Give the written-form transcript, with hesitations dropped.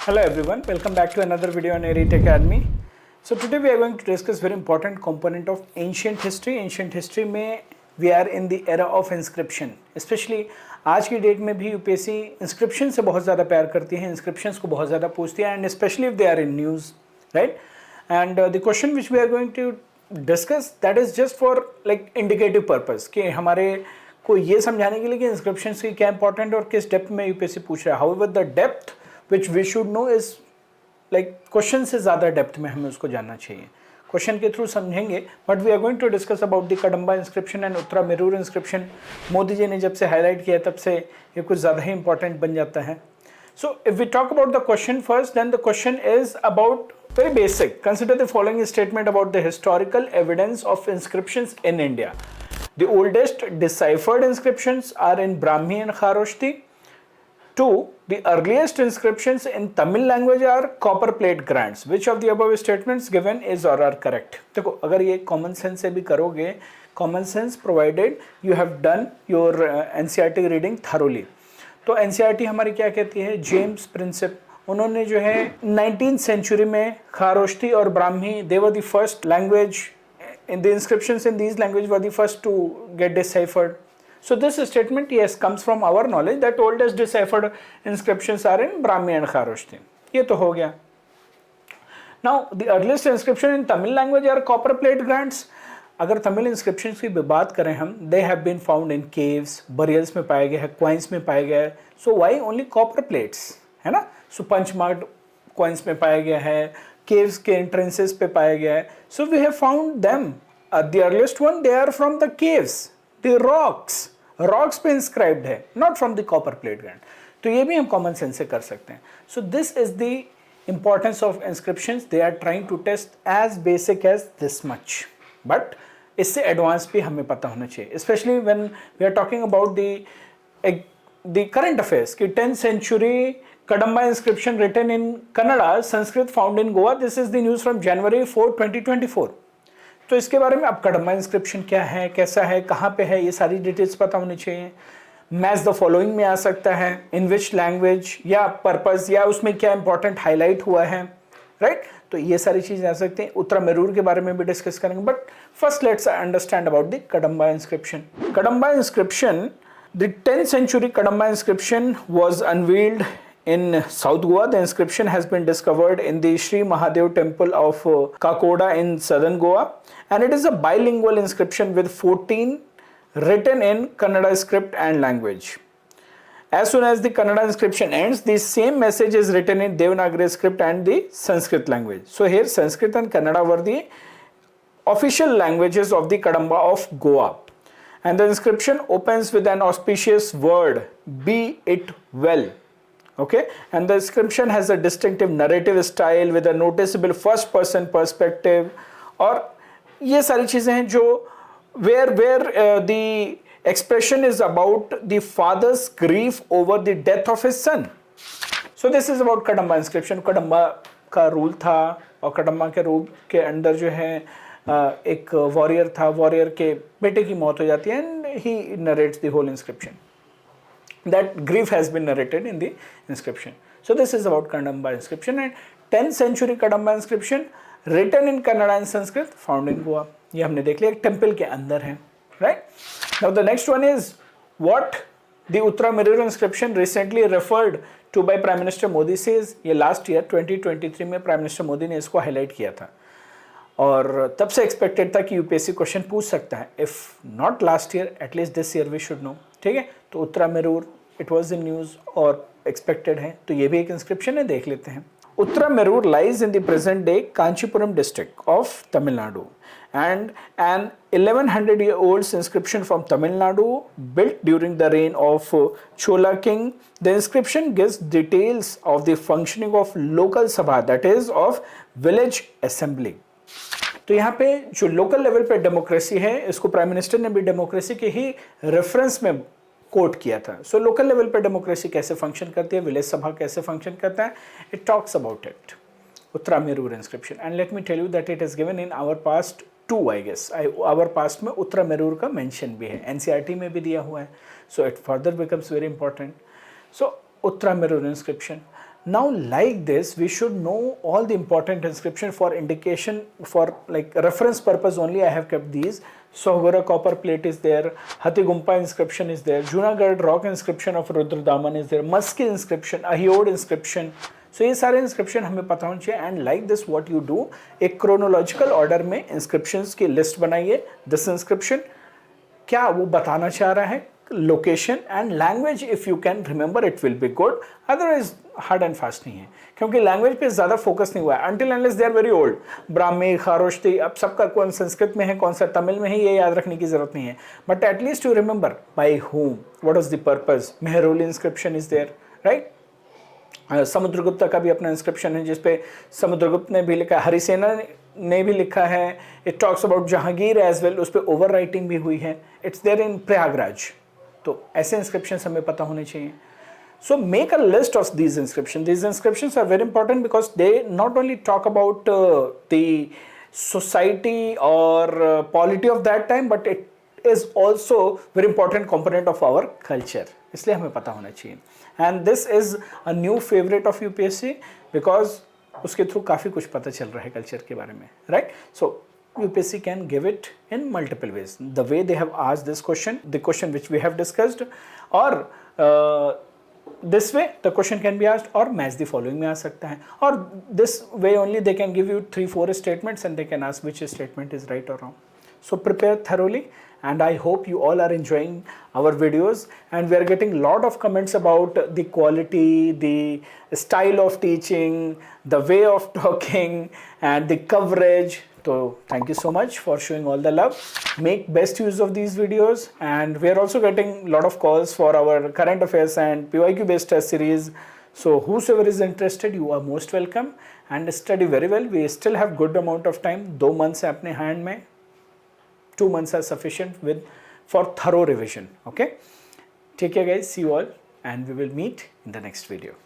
Hello everyone, welcome back to another video on Elite Academy. So today we are going to discuss very important component of ancient history. Ancient history में we are in the era of inscription. Especially आज की date में भी UPSC inscription से बहुत ज़्यादा प्यार करती है, इंस्क्रिप्शंस को बहुत ज़्यादा पूछती है, and especially if they are in news, right? And the question which we are going to discuss that is just for like indicative purpose कि हमारे को ये समझाने के लिए कि इंस्क्रिप्शंस की क्या इंपॉर्टेंट और किस डेप्थ में यूपीएससी पूछ रहा है. However, the depth which we should know is like question से ज़्यादा डेप्थ में हमें उसको जानना चाहिए. क्वेश्चन के थ्रू समझेंगे, but we are going to discuss about the Kadamba inscription and Uttaramerur inscription. Modi ji ने जब से हाईलाइट किया तब से ये कुछ ज़्यादा ही इंपॉर्टेंट बन जाता है. So if we talk about the question first, then the question is about very basic. Consider the following statement about the historical evidence of inscriptions in India. The oldest deciphered inscriptions are in Brahmi and Kharoshthi. 2. The earliest inscriptions in Tamil language are copper plate grands. Which of the above statements given is or are correct? देखो, अगर ये common sense से भी करोगे, common sense provided you have done your NCERT reading thoroughly. तो NCERT हमारी क्या कहती है? जेम्स प्रिंसिप, उन्होंने जो है 19th सेंचुरी में खारोश्ती और Brahmi, they were the first language in the inscriptions in these languages were the first to get deciphered. So this statement yes comes from our knowledge that oldest deciphered inscriptions are in Brahmi and Kharoshthi. ये तो हो गया. Now the earliest inscription in Tamil language are copper plate grands. अगर Tamil inscriptions की बात करें हम, they have been found in caves, burials में पाए गए हैं, coins में पाए गए हैं. So why only copper plates, है ना? So पंच मार्क्ड coins में पाया गया है, caves के entrances पे पाया गया है. So we have found them. The earliest one they are from the caves, the rocks पे inscribed है, not from the copper plate grand. तो ये भी हम common sense से कर सकते हैं. So this is the importance of inscriptions. They are trying to test as basic as this much, but इससे एडवांस भी हमें पता होना चाहिए, especially when we are talking about the current affairs कि 10th century Kadamba inscription written in Kannada, Sanskrit found in Goa. This is the news from January 4, 2024. तो इसके बारे में अब कडम्बा इंस्क्रिप्शन क्या है, कैसा है, कहाँ पे है, ये सारी डिटेल्स पता होनी चाहिए. मैच द फॉलोइंग में आ सकता है, इन विच लैंग्वेज या पर्पस या उसमें क्या इंपॉर्टेंट हाईलाइट हुआ है, राइट? तो ये सारी चीज़ें आ सकती हैं. उत्तरामेरूर के बारे में भी डिस्कस करेंगे, but first let's understand about the Kadamba inscription. Kadamba inscription, the 10th century Kadamba inscription was unveiled in South Goa. The inscription has been discovered in the Sri Mahadev temple of Kakoda in southern Goa, and it is a bilingual inscription with 14 written in Kannada script and language. As soon as the Kannada inscription ends, the same message is written in Devanagari script and the Sanskrit language. So here Sanskrit and Kannada were the official languages of the Kadamba of Goa. And the inscription opens with an auspicious word, be it well. Okay, and the inscription has a distinctive narrative style with a noticeable first person perspective. और ये सारी चीज़ें हैं जो where the expression is about the father's grief over the death of his son. So this is about Kadamba inscription. Kadamba का rule था और Kadamba के रूल के अंदर जो है एक वॉरियर था, वॉरियर के बेटे की मौत हो जाती है, and he narrates the whole inscription. That grief has been narrated in the inscription. So this is about Kadamba inscription, and 10th century Kadamba inscription written in Kannada and Sanskrit found in Goa. ये हमने देख लिया, एक temple के अंदर है, right? Now the next one is what the Uttarameruर inscription recently referred to by Prime Minister Modi says. ये last year 2023 में Prime Minister मोदी ने इसको highlight किया था और तब से एक्सपेक्टेड था कि यूपीएससी क्वेश्चन पूछ सकता है. If not last year, at least this year we should know. ठीक है, तो Uttaramerur it was in news और एक्सपेक्टेड है, तो ये भी एक इंस्क्रिप्शन है, देख लेते हैं. Uttaramerur lies in the present day Kanchipuram district of Tamil Nadu and an 1100-year-old inscription from Tamil Nadu built during the reign of Chola king. The inscription gives details of the functioning of local sabha, that is of village assembly. तो यहाँ पे जो local level पे democracy है, इसको prime minister ने भी democracy के ही रेफरेंस में कोट किया था. सो लोकल लेवल पे डेमोक्रेसी कैसे फंक्शन करती है, विलेज सभा कैसे फंक्शन करता है, it talks about it. Uttaramerur inscription, and let me tell you that it is given in our past 2, I guess. Our past में उत्तरामेरूर का मेंशन भी है, एनसीईआरटी में भी दिया हुआ है. So it further becomes very important. So Uttaramerur inscription. Now like this we should know all the important inscription for indication, for like reference purpose only I have kept these. Sohgora copper plate is there, Hathigumpa inscription is there, Junagadh rock inscription of Rudradaman is there, Musky inscription, Ahiod inscription. So ये सारे inscription हमें पता होना चाहिए. And like this what you do, एक chronological order में inscriptions की list बनाइए. This inscription क्या वो बताना चाह रहा है, location and language if you can remember it will be good, otherwise hard and fast नहीं है, क्योंकि लैंग्वेज पे ज़्यादा फोकस नहीं हुआ है. Until unless they are very old, Brahmi, Kharoshthi, अब सबका कौन संस्कृत में है कौन सा तमिल में है ये याद रखने की जरूरत नहीं है, but at least you remember by whom, what was the purpose. Mehrauli inscription is there, right. Samudragupta का भी अपना इंस्क्रिप्शन है जिसपे समुद्रगुप्त ने भी लिखा, हरिसेना ने भी लिखा है. It talks about Jahangir as well, उस पर ओवर राइटिंग भी हुई है. It's there in Prayagraj. तो ऐसे इंस्क्रिप्शन हमें पता होने चाहिए. So make a list of these inscription. These inscriptions are very important because they not only talk about the society और polity of that time, but it is also very important component of our culture, इसलिए हमें पता होना चाहिए. And this is a new favorite of UPSC because उसके through काफ़ी कुछ पता चल रहा है कल्चर के बारे में, right? So UPSC can give it in multiple ways. The way they have asked this question, the question which we have discussed, or this way the question can be asked, or match the following में आ सकता है, or this way only they can give you 3-4 statements and they can ask which statement is right or wrong. So prepare thoroughly. And I hope you all are enjoying our videos, and we are getting a lot of comments about the quality, the style of teaching, the way of talking and the coverage. So thank you so much for showing all the love. Make best use of these videos, and we are also getting a lot of calls for our current affairs and PYQ based test series. So whosoever is interested, you are most welcome, and study very well. We still have good amount of time. 2 months है अपने hand में. 2 months are sufficient for thorough revision. Okay, take care guys, see you all, and we will meet in the next video.